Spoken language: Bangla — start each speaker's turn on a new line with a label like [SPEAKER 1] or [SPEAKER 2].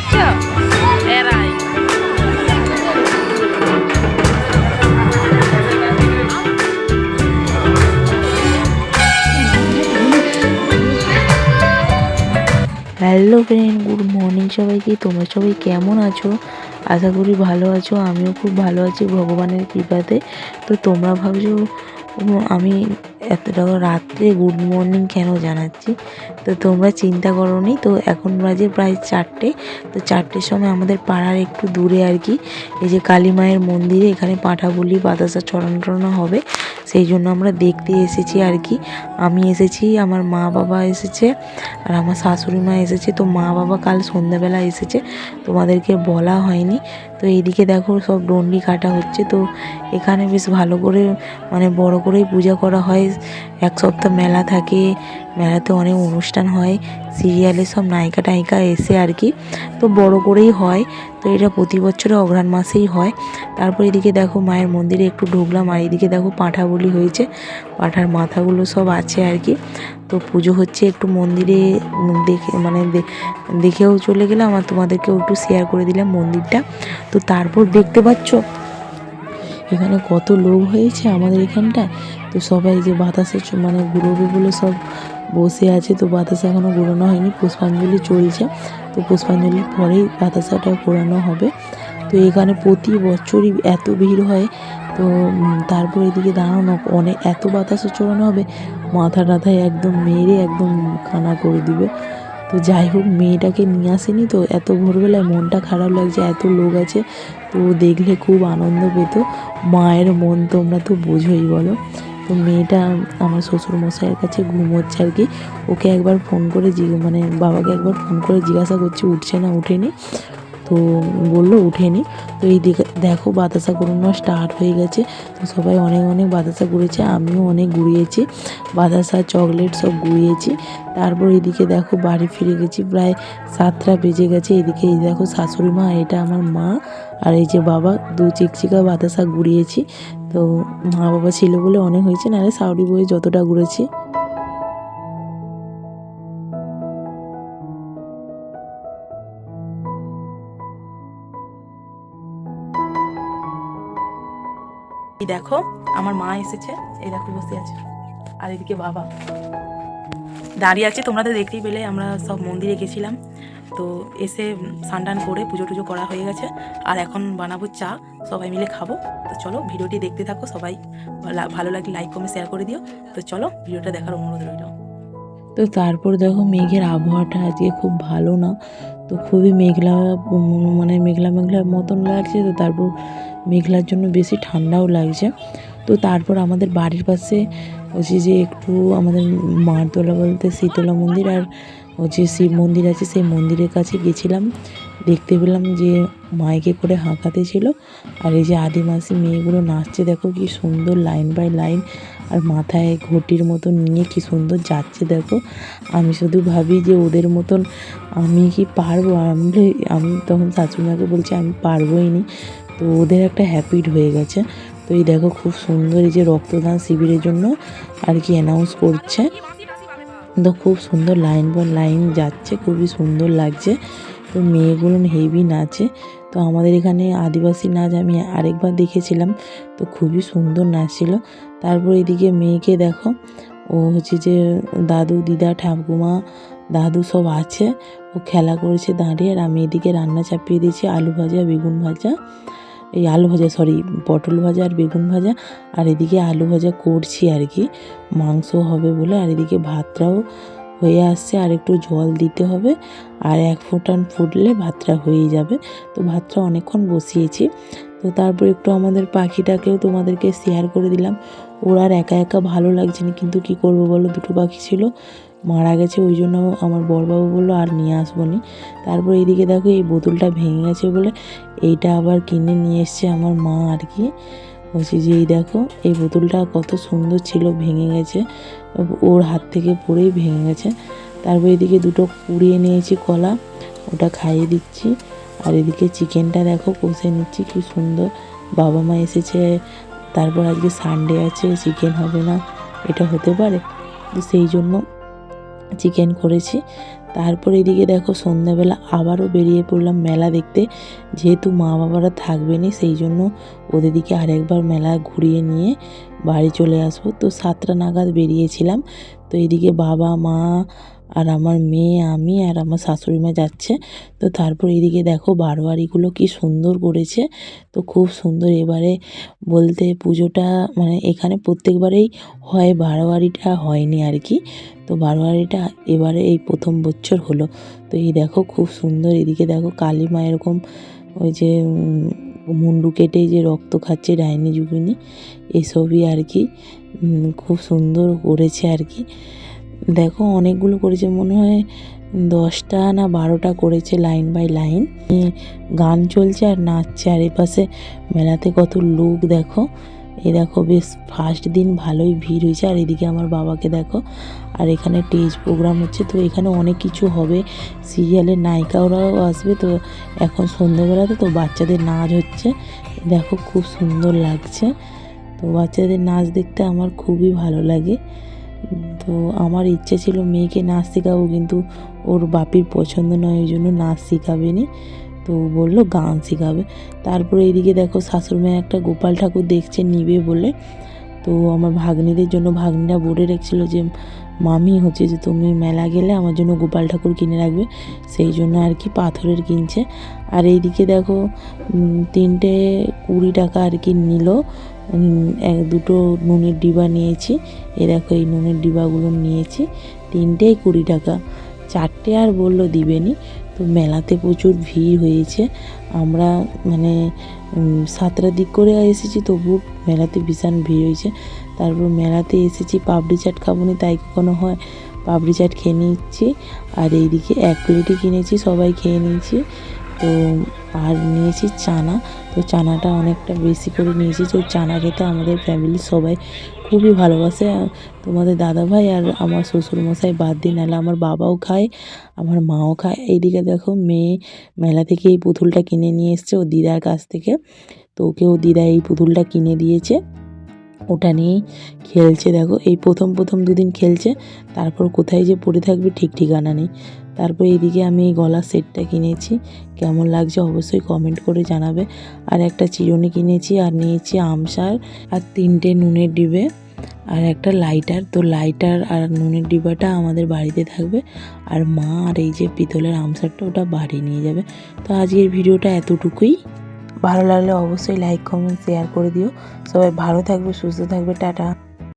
[SPEAKER 1] পাচ্ছ এরাই।
[SPEAKER 2] হ্যালো ফ্রেন্ড, গুড মর্নিং সবাইকে। তোমরা সবাই কেমন আছো? আশা করি ভালো আছো। আমিও খুব ভালো আছি ভগবানের কৃপাতে। তো তোমরা ভাবছো আমি এতটা রাত্রে গুড মর্নিং কেন জানাচ্ছি। তো তোমরা চিন্তা করোনি। তো এখন বাজে প্রায় 4টে। তো 4টের সময় আমাদের পাড়ার একটু দূরে আর কি এই যে কালী মায়ের মন্দিরে এখানে পাঁঠা বলি বাতাসা ছড়ানো হবে, সেই জন্য আমরা দেখতে এসেছি আর কি। আমি এসেছি, আমার মা বাবা এসেছে, আর আমার শাশুড়ি মা এসেছে। তো মা বাবা কাল সন্ধ্যাবেলা এসেছে, তোমাদেরকে বলা হয়নি। তো এইদিকে দেখো সব ডন্ডি কাটা হচ্ছে। তো এখানে বেশ ভালো করে মানে বড় করেই পূজা করা হয়। 1 সপ্তাহ মেলা থাকে, মেলাতে অনেক অনুষ্ঠান হয়, সিরিয়ালের সব নায়িকা টায়িকা এসে আর কি। তো বড় করেই হয়। তো এটা প্রতি বছরে অঘ্রাণ মাসেই হয়। তারপর এদিকে দেখো মায়ের মন্দিরে একটু ঢুকলাম, আর এদিকে দেখো পাঁঠা বলি হয়েছে, পাঁঠার মাথাগুলো সব আছে আর কি। তো পুজো হচ্ছে একটু মন্দিরে দেখে মানে দেখেও চলে গেলাম, আর তোমাদেরকেও একটু শেয়ার করে দিলাম মন্দিরটা। তো তারপর দেখতে পাচ্ছ এখানে কত লোক হয়েছে আমাদের এখানটায়। তো সবাই যে বাতাসে মানে ঘুরোবে বলে সব বসে আছে। তো বাতাসা এখনও ঘোরানো হয়নি, পুষ্পাঞ্জলি চলছে। তো পুষ্পাঞ্জলির পরেই বাতাসাটা ঘোরানো হবে। তো এখানে প্রতি বছরই এত ভিড় হয়। তো তারপর এদিকে দাঁড়ানো অনেক এত বাতাসে চড়ানো হবে, মাথা টাথায় একদম মেরে একদম কানা করে দিবে। তো যাই হোক, মেয়েটাকে নিয়ে আসেনি, তো এত ভোরবেলায় মনটা খারাপ লাগছে, এত লোক আছে। তো দেখলে খুব আনন্দ পেত। মায়ের মন তোমরা তো বোঝোই বলো। তো মেয়েটা আমার শ্বশুর মশাইয়ের কাছে ঘুমোচ্ছে আর কি। ওকে একবার ফোন করে মানে বাবাকে একবার ফোন করে জিজ্ঞাসা করছি উঠছে না উঠেনি। তো বললো উঠেনি। তো এই দেখো বাতাসা ঘুরানো স্টার্ট হয়ে গেছে। তো সবাই অনেক অনেক বাতাসা ঘুরেছে, আমিও অনেক ঘুরিয়েছি, বাতাসা চকলেট সব ঘুরিয়েছি। তারপর এদিকে দেখো বাড়ি ফিরে গেছি, প্রায় 7টা বেজে গেছে। এদিকে এই দেখো শাশুড়ি মা, এটা আমার মা, আর এই যে বাবা, 2 চিকচিকা বাতাসা ঘুরিয়েছি। তো মা বাবা ছিল বলে অনেক হয়েছে, নাহলে সাউরি বয়ে যতটা ঘুরেছি। এই দেখো আমার মা এসেছে, এই দেখো বসে আছে, আর এদিকে বাবা দাঁড়িয়ে আছে। তোমরা তো দেখতেই পেলে, আমরা সব মন্দিরে গেছিলাম। তো এসে স্নান করে পুজো টুজো করা হয়ে গেছে, আর এখন বানাবো চা, সবাই মিলে খাবো। তো চলো ভিডিওটি দেখতে থাকো সবাই। ভালো লাগলে লাইক কমেন্ট শেয়ার করে দিও। তো চলো ভিডিওটা দেখার অনুরোধ রইল। তো তারপর দেখো মেঘের আবহাওয়াটা আজকে খুব ভালো না। তো খুবই মেঘলা, মানে মেঘলা মেঘলা মতন লাগছে। তো তারপর মেঘলার জন্য বেশি ঠান্ডাও লাগছে। তো তারপর আমাদের বাড়ির পাশে হচ্ছে যে একটু আমাদের মারতলা বলতে শীতলা মন্দির আর হচ্ছে শিব মন্দির আছে, সেই মন্দিরের কাছে গেছিলাম। দেখতে পেলাম যে মাইকে করে হাঁকাতে ছিল, আর এই যে আদিবাসী মেয়েগুলো নাচছে, দেখো কি সুন্দর লাইন বাই লাইন, আর মাথায় ঘটির মতন নিয়ে কি সুন্দর যাচ্ছে দেখো। আমি শুধু ভাবি যে ওদের মতন আমি কি পারবো। আমি তখন শাশুড়িমাকে বলছি আমি পারবোই নি। তো ওদের একটা হ্যাবিট হয়ে গেছে। তো এই দেখো খুব সুন্দর এই যে রক্তদান শিবিরের জন্য আর কি অ্যানাউন্স করছে। তো খুব সুন্দর লাইন বাই লাইন যাচ্ছে, খুবই সুন্দর লাগছে। তো মেয়েগুলো হেভি নাচে। তো আমাদের এখানে আদিবাসী নাচ আমি আরেকবার দেখেছিলাম, তো খুবই সুন্দর নাচছিল। তারপর এদিকে মেয়েকে দেখো, ও হচ্ছে যে দাদু দিদা ঠাকুমা দাদু সব আছে, ও খেলা করেছে দাঁড়িয়ে। আর আমি এদিকে রান্না চাপিয়ে দিয়েছি, আলু ভাজা বেগুন ভাজা, এই আলু ভাজা সরি পটল ভাজা আর বেগুন ভাজা। আর এদিকে আলু ভাজা করছি আর কি, মাংস হবে বলে। আর এদিকে ভাতটাও হয়ে আসছে, আর একটু জল দিতে হবে, আর 1 ফোঁটান ফুটলে ভাতটা হয়ে যাবে। তো ভাতটা অনেকক্ষণ বসিয়েছি। তো তারপর একটু আমাদের পাখিটাকেও তোমাদেরকে শেয়ার করে দিলাম। ওর আর একা একা ভালো লাগছে না, কিন্তু কি করব বলো, 2টো পাখি ছিল, মারা গেছে, ওই জন্য আমার বড়বাবু বললো আর নিয়ে আসবো নি। তারপর এইদিকে দেখো এই বোতলটা ভেঙে গেছে বলে এইটা আবার কিনে নিয়ে এসছে আমার মা আর কি। বলছি যে এই দেখো এই বোতলটা কত সুন্দর ছিল, ভেঙে গেছে, ওর হাত থেকে পড়েই ভেঙে গেছে। তারপর এদিকে 2টো কুড়িয়ে নিয়েছি কলা, ওটা খাইয়ে দিচ্ছি। আর এদিকে চিকেনটা দেখো কষে নিচ্ছি, কি সুন্দর। বাবা মা এসেছে, তারপর আজকে সানডে আছে, চিকেন হবে না, এটা হতে পারে? তো সেই জন্য চিকেন করেছি।
[SPEAKER 3] তারপর এদিকে দেখো সন্ধ্যাবেলা আবারও বেরিয়ে পড়লাম মেলা দেখতে, যেহেতু মা বাবারা থাকবে না সেই জন্য ওদেরকে আরেকবার মেলা ঘুরিয়ে নিয়ে বাড়ি চলে আসবো। তো 7টা নাগাদ বেরিয়েছিলাম। তো এদিকে বাবা মা আর আমার মেয়ে আমি আর আমার শাশুড়ি মা যাচ্ছে। তো তারপর এদিকে দেখো বারোয়ারিগুলো কি সুন্দর করেছে, তো খুব সুন্দর। এবারে বলতে পুজোটা মানে এখানে প্রত্যেকবারেই হয়, বারোয়ারিটা হয়নি আর কি। তো বারোয়ারিটা এবারে এই প্রথম বছর হলো। তো এই দেখো খুব সুন্দর। এদিকে দেখো কালী মা এরকম ওই যে মুন্ডু কেটে যে রক্ত খাচ্ছে ডাইনি যুগিনী, এসবই আর কি। খুব সুন্দর করেছে আর কি। দেখো অনেকগুলো করেছে, মনে হয় 10টা না 12টা করেছে লাইন বাই লাইন। গান চলছে আর নাচছে, আর এপাশে মেলাতে কত লোক দেখো। এই দেখো বেশ ফার্স্ট দিন ভালোই ভিড় হয়েছে। আর এদিকে আমার বাবাকে দেখো, আর এখানে স্টেজ প্রোগ্রাম হচ্ছে। তো এখানে অনেক কিছু হবে, সিরিয়ালের নায়িকারাও আসবে। তো এখন সন্ধ্যেবেলাতে তো বাচ্চাদের নাচ হচ্ছে, দেখো খুব সুন্দর লাগছে। তো বাচ্চাদের নাচ দেখতে আমার খুবই ভালো লাগে। তো আমার ইচ্ছে ছিল মেয়েকে নাচ শেখাবো, কিন্তু ওর বাপির পছন্দ নয়, ওই জন্য নাচ শেখাবে নি। তো বললো গান শেখাবে। তারপরে এইদিকে দেখো শাশুড়ি একটা গোপাল ঠাকুর দেখছে নিবে বলে। তো আমার ভাগ্নিদের জন্য ভাগ্নিরা বলে রেখেছিল যে মামি হচ্ছে যে তুমি মেলা গেলে আমার জন্য গোপাল ঠাকুর কিনে রাখবে, সেই জন্য আর কি পাথরের কিনছে। আর এইদিকে দেখো 3টে 20 টাকা আর কি নিল। দুটো নুনের ডিবা নিয়েছি। এই দেখো এই নুনের ডিবাগুলো নিয়েছি, 3টেই 20 টাকা, 4টে আর বললো দিবেনি। তো মেলাতে প্রচুর ভিড় হয়েছে। আমরা মানে 7টার দিক করে এসেছি, তবু মেলাতে ভীষণ ভিড় হয়েছে। তারপর মেলাতে এসেছি, পাপড়ি চাট খাবো না তাই কখনো হয়, পাপড়ি চাট খেয়ে নিচ্ছি। আর এইদিকে 1 প্লেটই কিনেছি, সবাই খেয়ে নিয়েছি। তো আর নিয়েছি চানা। তো চানাটা অনেকটা বেশি করে নিয়েছি, তো চানা খেতে আমাদের ফ্যামিলির সবাই খুবই ভালোবাসে। তোমাদের দাদাভাই আর আমার শ্বশুরমশাই বাদ দিয়ে, নাহলে আমার বাবাও খায়, আমার মাও খায়। এইদিকে দেখো মেয়ে মেলা থেকে এই পুতুলটা কিনে নিয়ে এসছে ও দিদার কাছ থেকে। তো ওকেও দিদা এই পুতুলটা কিনে দিয়েছে, ওটা নিয়েই খেলছে। দেখো এই প্রথম 2 দিন খেলছে, তারপর কোথায় যে পড়ে থাকবে ঠিক ঠিকানা নেই। তারপর এইদিকে আমি এই গলার সেটটা কিনেছি, কেমন লাগছে অবশ্যই কমেন্ট করে জানাবে। আর একটা চিরুনি কিনেছি, আর নিয়েছি আমসার, আর 3টে নুনের ডিবে, আর একটা লাইটার। তো লাইটার আর নুনের ডিবাটা আমাদের বাড়িতে থাকবে, আর মা আর এই যে পিতলের আমসারটা ওটা বাড়ি নিয়ে যাবে। তো আজকের ভিডিওটা এতটুকুই। ভালো লাগলে অবশ্যই লাইক কমেন্ট শেয়ার করে দিও। সবাই ভালো থাকবে, সুস্থ থাকবে, টাটা।